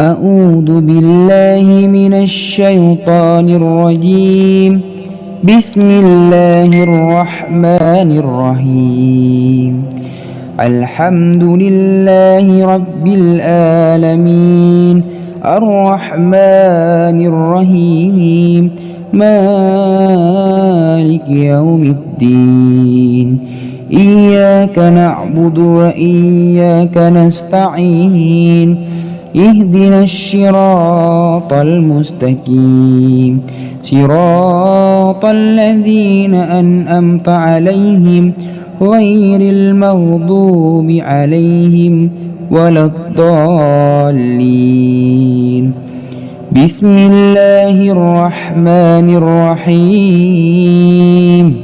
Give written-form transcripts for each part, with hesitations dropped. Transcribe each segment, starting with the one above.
أعوذ بالله من الشيطان الرجيم. بسم الله الرحمن الرحيم. الحمد لله رب العالمين الرحمن الرحيم مالك يوم الدين. إياك نعبد وإياك نستعين. اهدنا الصراط المستقيم صراط الذين أنعمت عليهم غير المغضوب عليهم ولا الضالين. بسم الله الرحمن الرحيم.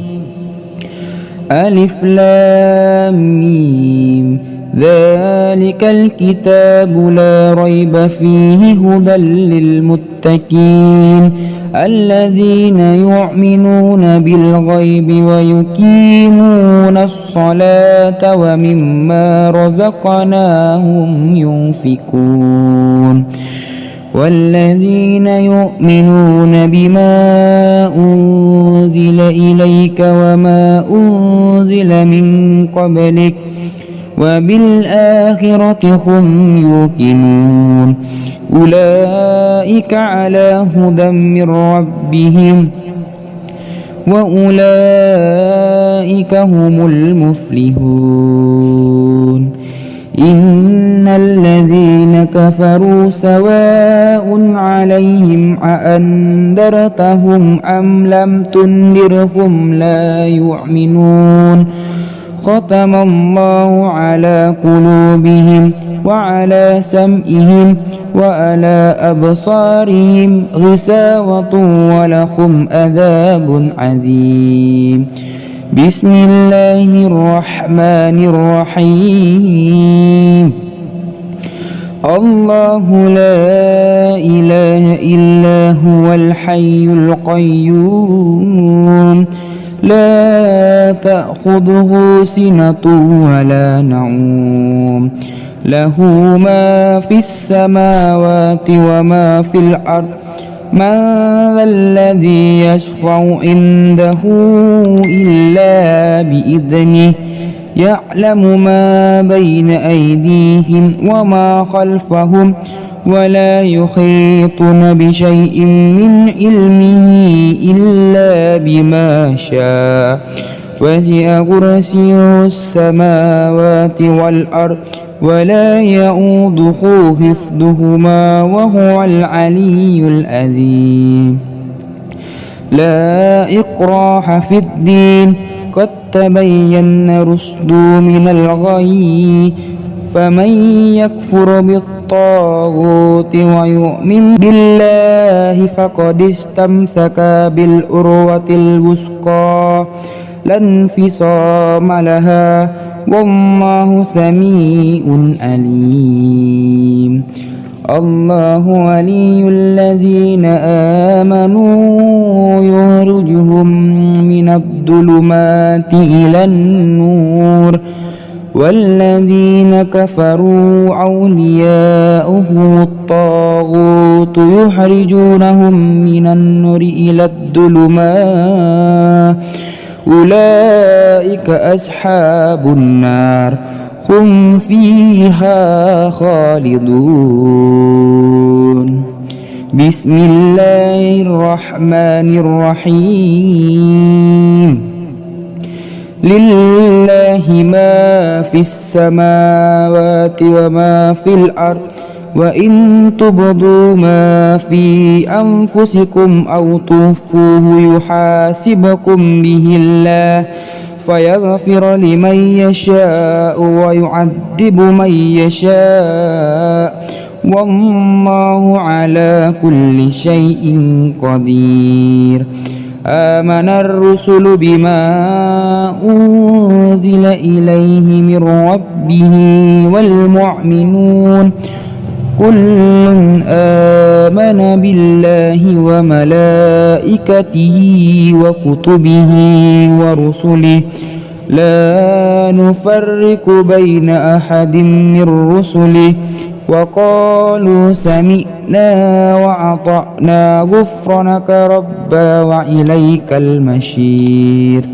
ألف لام ميم. ذلك الكتاب لا ريب فيه هدى للمتقين الذين يؤمنون بالغيب ويقيمون الصلاة ومما رزقناهم ينفقون. والذين يؤمنون بما أنزل إليك وما أنزل من قبلك وبالآخرة هم يوقنون. أولئك على هدى من ربهم وأولئك هم المفلحون. إن الذين كفروا سواء عليهم أأنذرتهم أم لم تنذرهم لا يؤمنون. ختم الله على قلوبهم وعلى سمعهم وعلى أبصارهم غشاوة ولهم عذاب عظيم. بسم الله الرحمن الرحيم. الله لا إله إلا هو الحي القيوم لا تأخذه سنة ولا نوم له ما في السماوات وما في الأرض. من ذا الذي يشفع عنده إلا بإذنه يعلم ما بين أيديهم وما خلفهم ولا يحيطون بشيء من علمه إلا بما شاء. وسع كرسيه السماوات والأرض ولا يؤوده حفظهما وهو العلي العظيم. لا إكراه في الدين قد تبين الرشد من الغي. فمن يكفر بالطاغوت ويؤمن بالله فقد استمسك بالعروة الوثقى لا انفصام لها والله سميع عليم. الله ولي الذين آمنوا يخرجهم من الظلمات إلى النور والذين كفروا أولياؤهم الطاغوت يخرجونهم من النور إلى الظلمات. أولئك أصحاب النار هم فيها خالدون. بسم الله الرحمن الرحيم. لله ما في السماوات وما في الأرض وإن تبدوا ما في أنفسكم أو تخفوه يحاسبكم به الله فيغفر لمن يشاء ويعذب من يشاء والله على كل شيء قدير. آمن الرسل بما أنزل إليه من ربه والمؤمنون كل آمن بالله وملائكته وكتبه ورسله لا نفرق بين أحد من رسله وقالوا سمعنا وأطعنا غفرانك ربنا وإليك المصير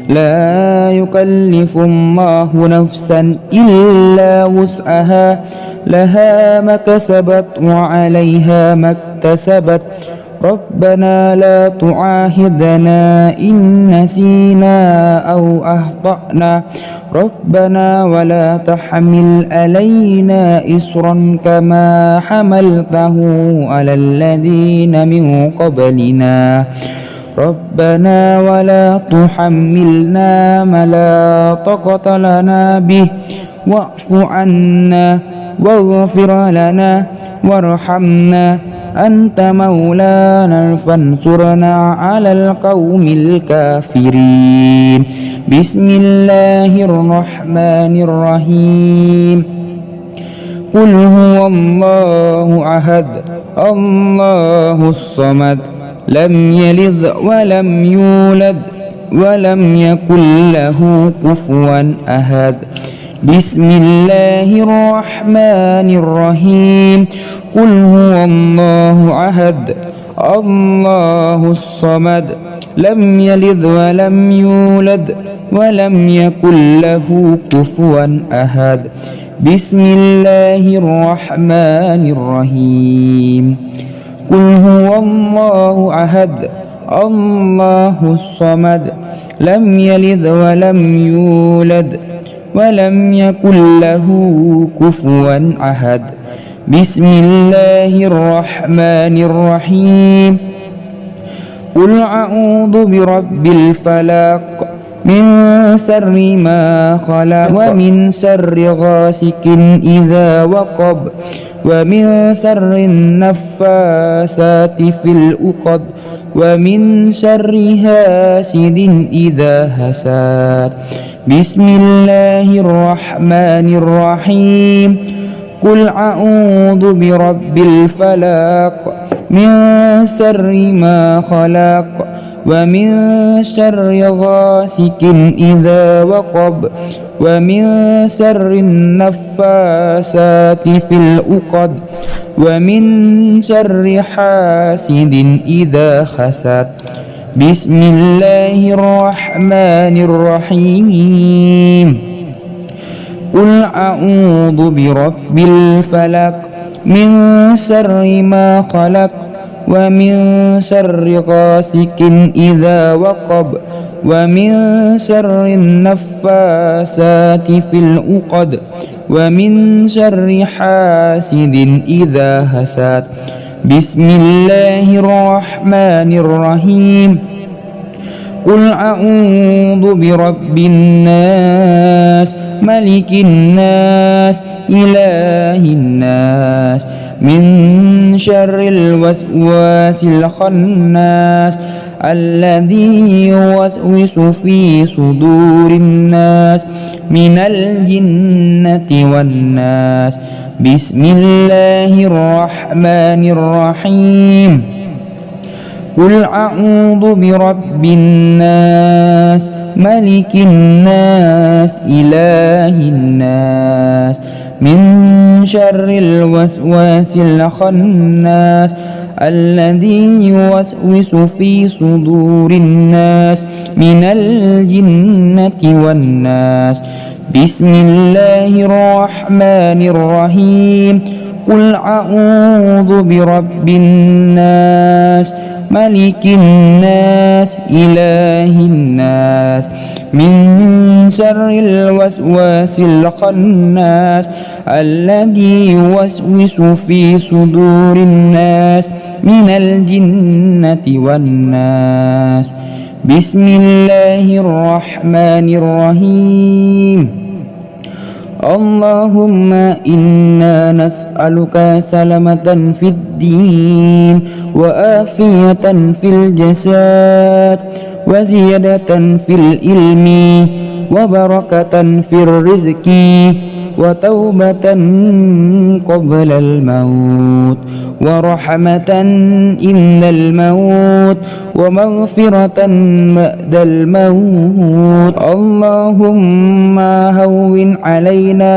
لا يكلف الله نفسا إلا وسعها لها ما كسبت وعليها ما اكتسبت ربنا لا تعاهدنا إن نسينا أو أخطأنا ربنا ولا تحمل علينا إصرا كما حملته على الذين من قبلنا ربنا ولا تحملنا ما لا طاقة لنا به واعف عنا واغفر لنا وارحمنا أنت مولانا فانصرنا على القوم الكافرين بسم الله الرحمن الرحيم قل هو الله أحد الله الصمد لم يلد ولم يولد ولم يكن له كفوا أحد بسم الله الرحمن الرحيم قل هو الله أحد الله الصمد لم يلد ولم يولد ولم يكن له كفوا أحد بسم الله الرحمن الرحيم قل هو الله أحد الله الصمد لم يلد ولم يولد ولم يكن له كفوا أحد بسم الله الرحمن الرحيم قل أعوذ برب الفلق من شر ما خلق ومن شر غاسق إذا وقب ومن شر النفاسات في العقد ومن شر حاسد إذا حسد بسم الله الرحمن الرحيم قل أعوذ برب الفلق من شر ما خلق ومن شر غاسق إذا وقب ومن شر النفاسات في العقد ومن شر حاسد إذا حسد بسم الله الرحمن الرحيم قل أعوذ برب الفلق من شر ما خلق ومن شر غاسق إذا وقب ومن شر النفاسات في العقد ومن شر حاسد إذا حسد بسم الله الرحمن الرحيم قل أعوذ برب الناس ملك الناس إله الناس من شر الوسواس الخناس الذي يوسوس في صدور الناس من الجنة والناس بسم الله الرحمن الرحيم قل أعوذ برب الناس ملك الناس إله الناس من شر الوسواس الخناس الذي يوسوس في صدور الناس من الجنة والناس بسم الله الرحمن الرحيم قل أعوذ برب الناس ملك الناس إله الناس من شر الوسواس الخناس الذي يوسوس في صدور الناس من الجنة والناس بسم الله الرحمن الرحيم اللهم إنا نسألك سلامة في الدين وآفية في الجسد وزيادة في العلم وبركة في الرزق وتوبة قبل الموت ورحمة إن الموت ومغفرة بعد الموت. اللهم هون علينا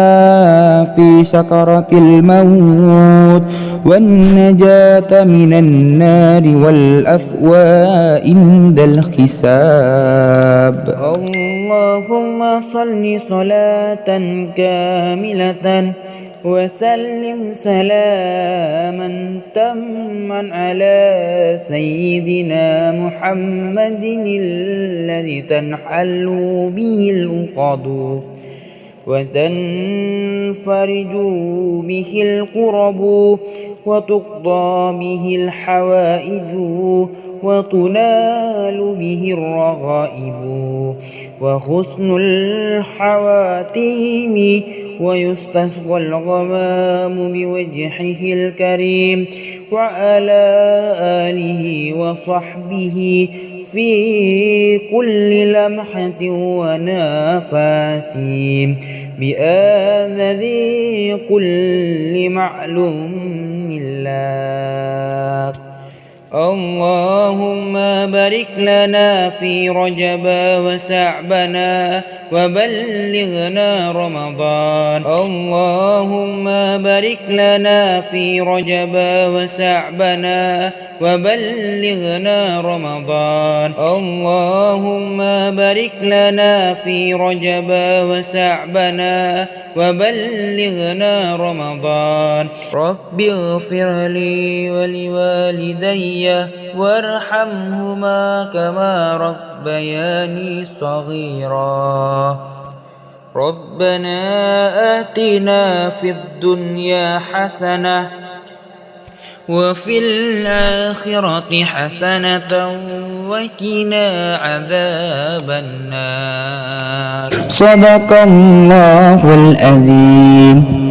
في سكرة الموت والنجاة من النار والأفواء عند الحساب. اللهم صل صلاة كاملة وسلم سلاما تاما على سيدنا محمد الذي تنحل به العقد وتنفرج به الكرب وتقضى به الحوائج وتنال به الرغائب وحسن الحواتيم ويستسقى الغمام بوجهه الكريم وعلى آله وصحبه في كل لمحة ونفس بآذذ كل معلوم لك. اللهم بارك لنا في رجب وشعبنا وبلغنا رمضان. اللهم بارك لنا في رجب وشعبنا وبلغنا رمضان. اللهم بارك لنا في رجب وشعبنا وبلغنا رمضان. رب اغفر لي ولوالدي وارحمهما كما ربياني صغيرا. ربنا آتنا في الدنيا حسنة وفي الآخرة حسنة وقنا عذاب النار. صدق الله العظيم.